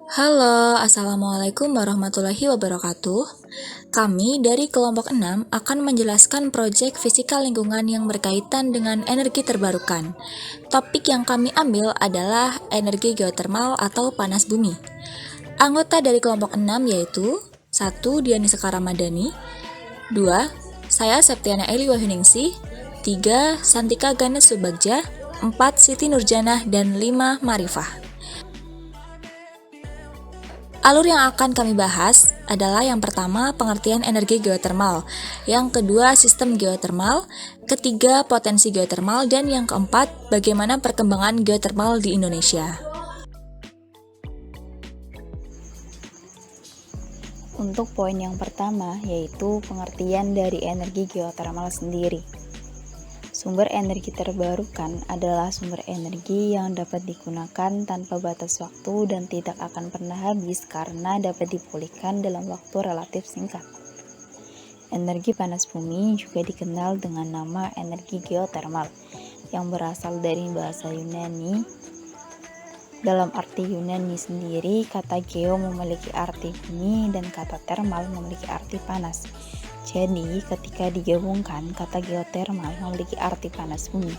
Halo, Assalamualaikum warahmatullahi wabarakatuh. Kami dari kelompok 6 akan menjelaskan proyek fisika lingkungan yang berkaitan dengan energi terbarukan. Topik yang kami ambil adalah energi geotermal atau panas bumi. Anggota dari kelompok 6 yaitu 1. Diani Sekaramadani, 2. Saya Septiana Eli Wahyuningsih, 3. Santika Ganes Subagja, 4. Siti Nurjanah, dan 5. Marifah. Alur yang akan kami bahas adalah yang pertama pengertian energi geotermal, yang kedua sistem geotermal, ketiga potensi geotermal, dan yang keempat bagaimana perkembangan geotermal di Indonesia. Untuk poin yang pertama yaitu pengertian dari energi geotermal sendiri. Sumber energi terbarukan adalah sumber energi yang dapat digunakan tanpa batas waktu dan tidak akan pernah habis karena dapat dipulihkan dalam waktu relatif singkat. Energi panas bumi juga dikenal dengan nama energi geotermal, yang berasal dari bahasa Yunani. Dalam arti Yunani sendiri, kata geo memiliki arti bumi dan kata termal memiliki arti panas. Jadi, ketika digabungkan, kata geotermal memiliki arti panas bumi.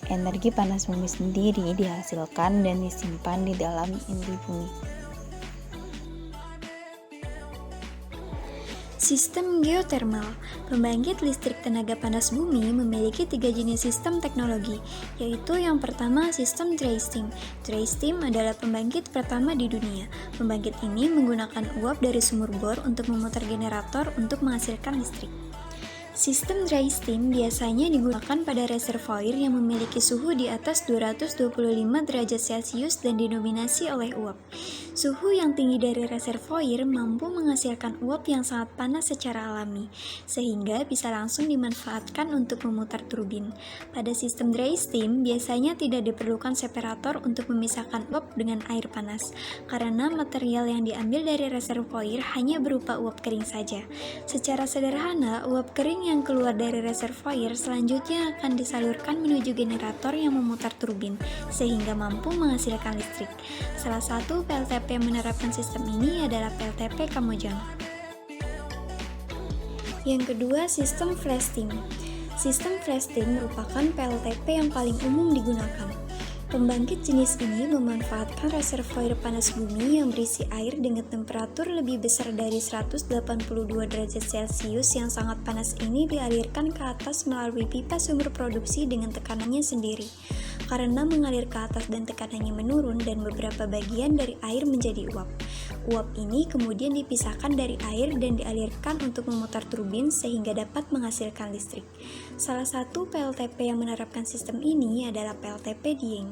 Energi panas bumi sendiri dihasilkan dan disimpan di dalam inti bumi. Sistem geotermal, pembangkit listrik tenaga panas bumi memiliki 3 jenis sistem teknologi, yaitu yang pertama sistem dry steam. Dry steam adalah pembangkit pertama di dunia. Pembangkit ini menggunakan uap dari sumur bor untuk memutar generator untuk menghasilkan listrik. Sistem dry steam biasanya digunakan pada reservoir yang memiliki suhu di atas 225 derajat Celcius dan didominasi oleh uap. Suhu yang tinggi dari reservoir mampu menghasilkan uap yang sangat panas secara alami, sehingga bisa langsung dimanfaatkan untuk memutar turbin. Pada sistem dry steam, biasanya tidak diperlukan separator untuk memisahkan uap dengan air panas, karena material yang diambil dari reservoir hanya berupa uap kering saja. Secara sederhana, uap kering yang keluar dari reservoir selanjutnya akan disalurkan menuju generator yang memutar turbin, sehingga mampu menghasilkan listrik. Salah satu PLTP yang menerapkan sistem ini adalah PLTP Kamojang. Yang kedua, sistem flash steam. Sistem flash steam merupakan PLTP yang paling umum digunakan. Pembangkit jenis ini memanfaatkan reservoir panas bumi yang berisi air dengan temperatur lebih besar dari 182 derajat Celcius yang sangat panas ini dialirkan ke atas melalui pipa sumber produksi dengan tekanannya sendiri. Karena mengalir ke atas dan tekanannya menurun dan beberapa bagian dari air menjadi uap. Uap ini kemudian dipisahkan dari air dan dialirkan untuk memutar turbin sehingga dapat menghasilkan listrik. Salah satu PLTP yang menerapkan sistem ini adalah PLTP Dieng.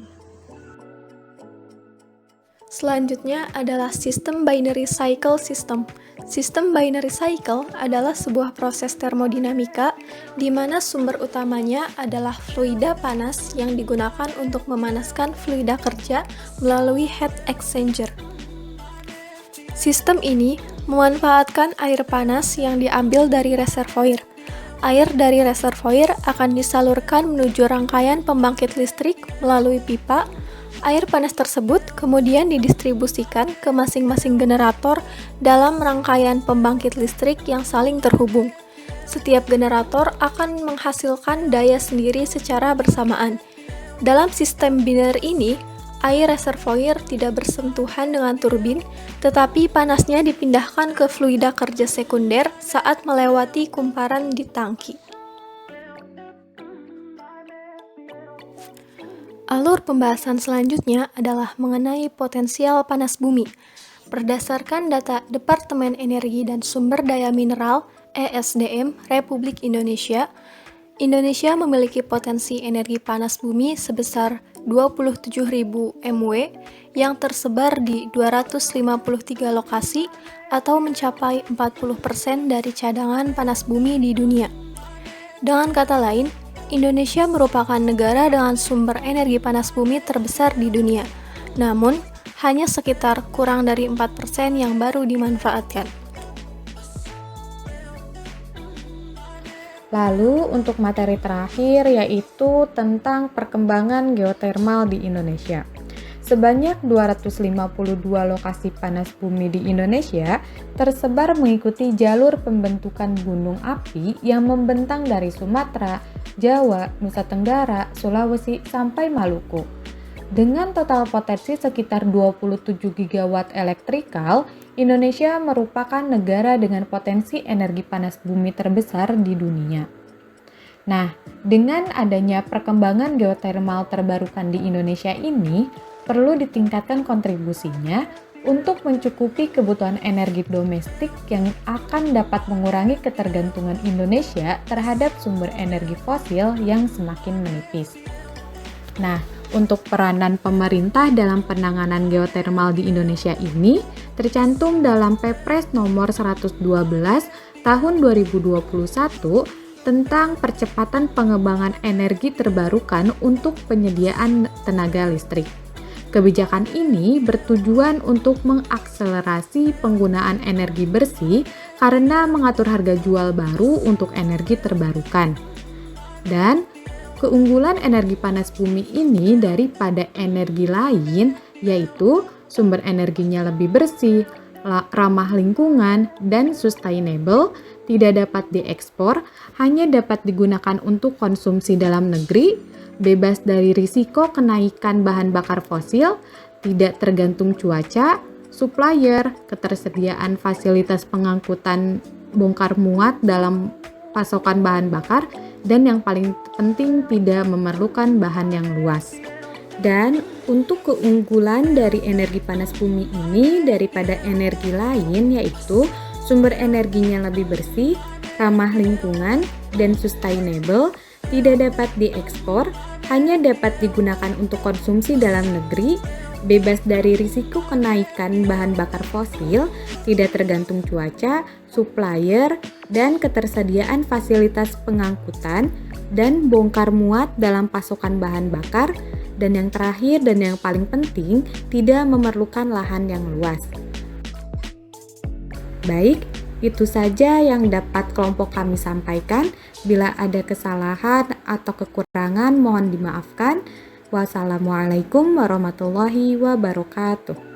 Selanjutnya adalah sistem binary cycle system. Sistem binary cycle adalah sebuah proses termodinamika di mana sumber utamanya adalah fluida panas yang digunakan untuk memanaskan fluida kerja melalui heat exchanger. Sistem ini memanfaatkan air panas yang diambil dari reservoir. Air dari reservoir akan disalurkan menuju rangkaian pembangkit listrik melalui pipa. Air panas tersebut kemudian didistribusikan ke masing-masing generator dalam rangkaian pembangkit listrik yang saling terhubung. Setiap generator akan menghasilkan daya sendiri secara bersamaan. Dalam sistem binary ini, air reservoir tidak bersentuhan dengan turbin, tetapi panasnya dipindahkan ke fluida kerja sekunder saat melewati kumparan di tangki. Alur pembahasan selanjutnya adalah mengenai potensial panas bumi. Berdasarkan data Departemen Energi dan Sumber Daya Mineral (ESDM) Republik Indonesia, Indonesia memiliki potensi energi panas bumi sebesar 27.000 MW yang tersebar di 253 lokasi atau mencapai 40% dari cadangan panas bumi di dunia. Dengan kata lain, Indonesia merupakan negara dengan sumber energi panas bumi terbesar di dunia. Namun, hanya sekitar kurang dari 4% yang baru dimanfaatkan. Lalu untuk materi terakhir yaitu tentang perkembangan geotermal di Indonesia. Sebanyak 252 lokasi panas bumi di Indonesia tersebar mengikuti jalur pembentukan gunung api yang membentang dari Sumatera, Jawa, Nusa Tenggara, Sulawesi, sampai Maluku. Dengan total potensi sekitar 27 gigawatt elektrikal, Indonesia merupakan negara dengan potensi energi panas bumi terbesar di dunia. Nah, dengan adanya perkembangan geotermal terbarukan di Indonesia ini, perlu ditingkatkan kontribusinya untuk mencukupi kebutuhan energi domestik yang akan dapat mengurangi ketergantungan Indonesia terhadap sumber energi fosil yang semakin menipis. Nah, untuk peranan pemerintah dalam penanganan geotermal di Indonesia ini tercantum dalam Perpres nomor 112 tahun 2021 tentang percepatan pengembangan energi terbarukan untuk penyediaan tenaga listrik. Kebijakan ini bertujuan untuk mengakselerasi penggunaan energi bersih karena mengatur harga jual baru untuk energi terbarukan. Dan keunggulan energi panas bumi ini daripada energi lain yaitu sumber energinya lebih bersih, ramah lingkungan, dan sustainable, tidak dapat diekspor, hanya dapat digunakan untuk konsumsi dalam negeri, bebas dari risiko kenaikan bahan bakar fosil, tidak tergantung cuaca, supplier, ketersediaan fasilitas pengangkutan bongkar muat dalam pasokan bahan bakar, dan yang paling penting tidak memerlukan bahan yang luas. Dan untuk keunggulan dari energi panas bumi ini daripada energi lain yaitu sumber energinya lebih bersih, ramah lingkungan, dan sustainable, tidak dapat diekspor, hanya dapat digunakan untuk konsumsi dalam negeri, bebas dari risiko kenaikan bahan bakar fosil, tidak tergantung cuaca, supplier, dan ketersediaan fasilitas pengangkutan, dan bongkar muat dalam pasokan bahan bakar, dan yang terakhir dan yang paling penting, tidak memerlukan lahan yang luas. Baik, itu saja yang dapat kelompok kami sampaikan. Bila ada kesalahan atau kekurangan, mohon dimaafkan. Wassalamualaikum warahmatullahi wabarakatuh.